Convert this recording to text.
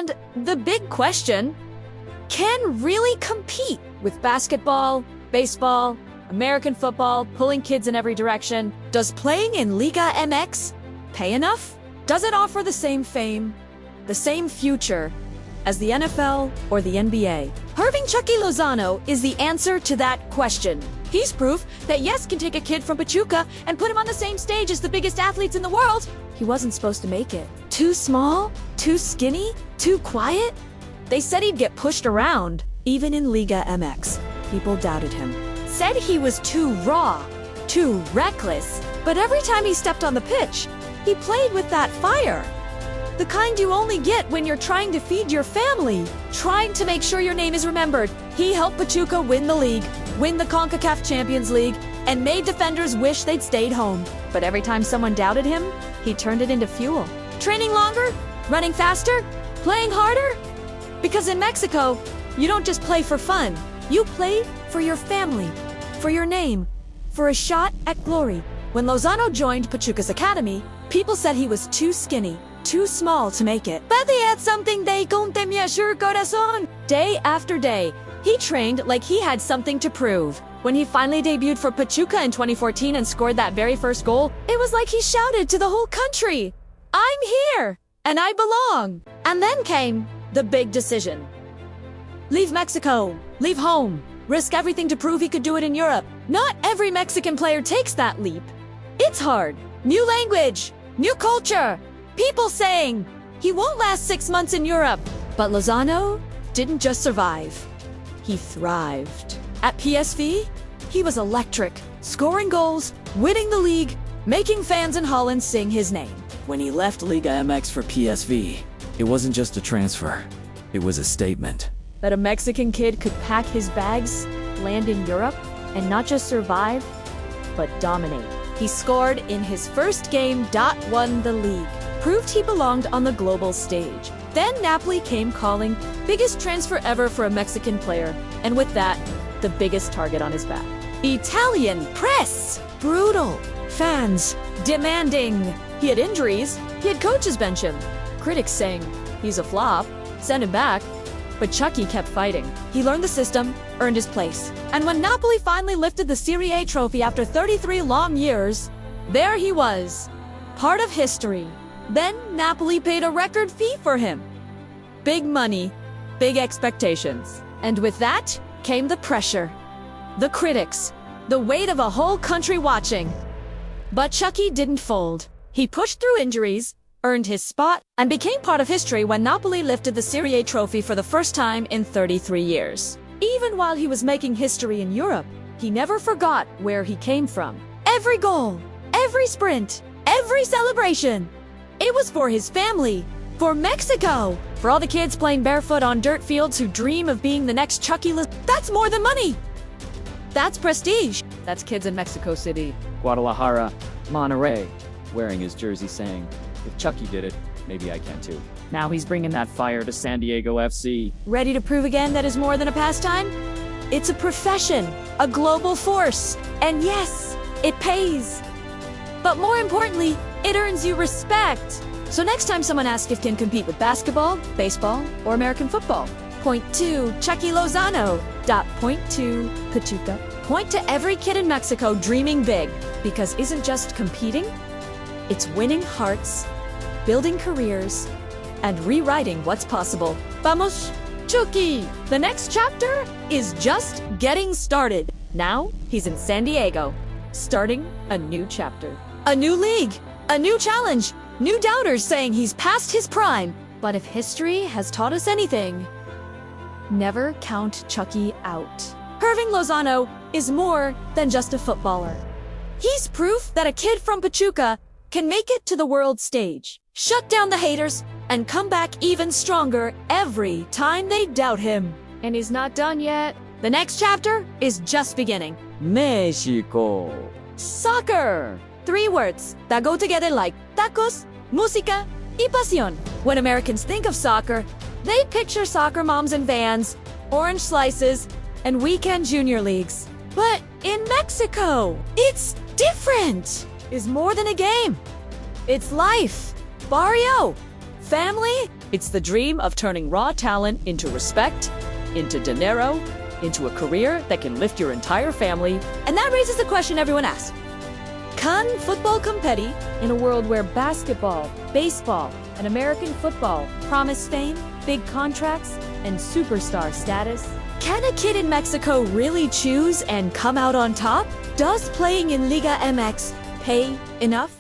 And the big question, can really compete with basketball, baseball, American football, pulling kids in every direction. Does playing in Liga MX pay enough? Does it offer the same fame, the same future as the NFL or the NBA? Irving Chucky Lozano is the answer to that question. He's proof that yes can take a kid from Pachuca and put him on the same stage as the biggest athletes in the world. He wasn't supposed to make it. Too small? Too skinny? Too quiet? They said he'd get pushed around. Even in Liga MX, people doubted him. Said he was too raw, too reckless. But every time he stepped on the pitch, he played with that fire. The kind you only get when you're trying to feed your family, trying to make sure your name is remembered. He helped Pachuca win the league, win the CONCACAF Champions League, and made defenders wish they'd stayed home. But every time someone doubted him, he turned it into fuel. Training longer, running faster, playing harder. Because in Mexico, you don't just play for fun. You play for your family, for your name, for a shot at glory. When Lozano joined Pachuca's academy, people said he was too skinny, too small to make it. But he had something they con temía sur corazón. Day after day, he trained like he had something to prove. When he finally debuted for Pachuca in 2014 and scored that very first goal, it was like he shouted to the whole country, "I'm here, and I belong." And then came the big decision. Leave Mexico, leave home, risk everything to prove he could do it in Europe. Not every Mexican player takes that leap. It's hard. New language, new culture, people saying he won't last 6 months in Europe. But Lazano didn't just survive. He thrived. At PSV, he was electric, scoring goals, winning the league, making fans in Holland sing his name. When he left Liga MX for PSV, it wasn't just a transfer. It was a statement. That a Mexican kid could pack his bags, land in Europe, and not just survive, but dominate. He scored in his first game, won the league, proved he belonged on the global stage. Then Napoli came calling, biggest transfer ever for a Mexican player, and with that, the biggest target on his back. Italian press, brutal. Fans, demanding. He had injuries, he had coaches bench him. Critics saying, he's a flop, send him back. But Chucky kept fighting. He learned the system, earned his place. And when Napoli finally lifted the Serie A trophy after 33 long years, there he was, part of history. Then Napoli paid a record fee for him. Big money, big expectations. And with that came the pressure, the critics, the weight of a whole country watching. But Chucky didn't fold. He pushed through injuries, earned his spot, and became part of history when Napoli lifted the Serie A trophy for the first time in 33 years. Even while he was making history in Europe, he never forgot where he came from. Every goal, every sprint, every celebration. It was for his family, for Mexico, for all the kids playing barefoot on dirt fields who dream of being the next Chucky. That's more than money. That's prestige. That's kids in Mexico City, Guadalajara, Monterrey, wearing his jersey saying, "If Chucky did it, maybe I can too." Now he's bringing that fire to San Diego FC. Ready to prove again that is more than a pastime? It's a profession, a global force. And yes, it pays. But more importantly, it earns you respect. So next time someone asks if can compete with basketball, baseball, or American football, point to Chucky Lozano. Point to Pachuca. Point to every kid in Mexico dreaming big. Because isn't just competing, it's winning hearts, building careers, and rewriting what's possible. Vamos, Chucky! The next chapter is just getting started. Now, he's in San Diego, starting a new chapter. A new league, a new challenge, new doubters saying he's past his prime. But if history has taught us anything, never count Chucky out. Irving Lozano is more than just a footballer. He's proof that a kid from Pachuca can make it to the world stage, shut down the haters, and come back even stronger every time they doubt him. And he's not done yet. The next chapter is just beginning. Mexico. Soccer! 3 words that go together like tacos, música, y pasión. When Americans think of soccer, they picture soccer moms in vans, orange slices, and weekend junior leagues. But in Mexico, it's different. It's more than a game. It's life, barrio, family, It's the dream of turning raw talent into respect, into dinero, into a career that can lift your entire family. And that raises the question everyone asks. Can football compete in a world where basketball, baseball, and American football promise fame, big contracts, and superstar status? Can a kid in Mexico really choose and come out on top? Does playing in Liga MX pay enough?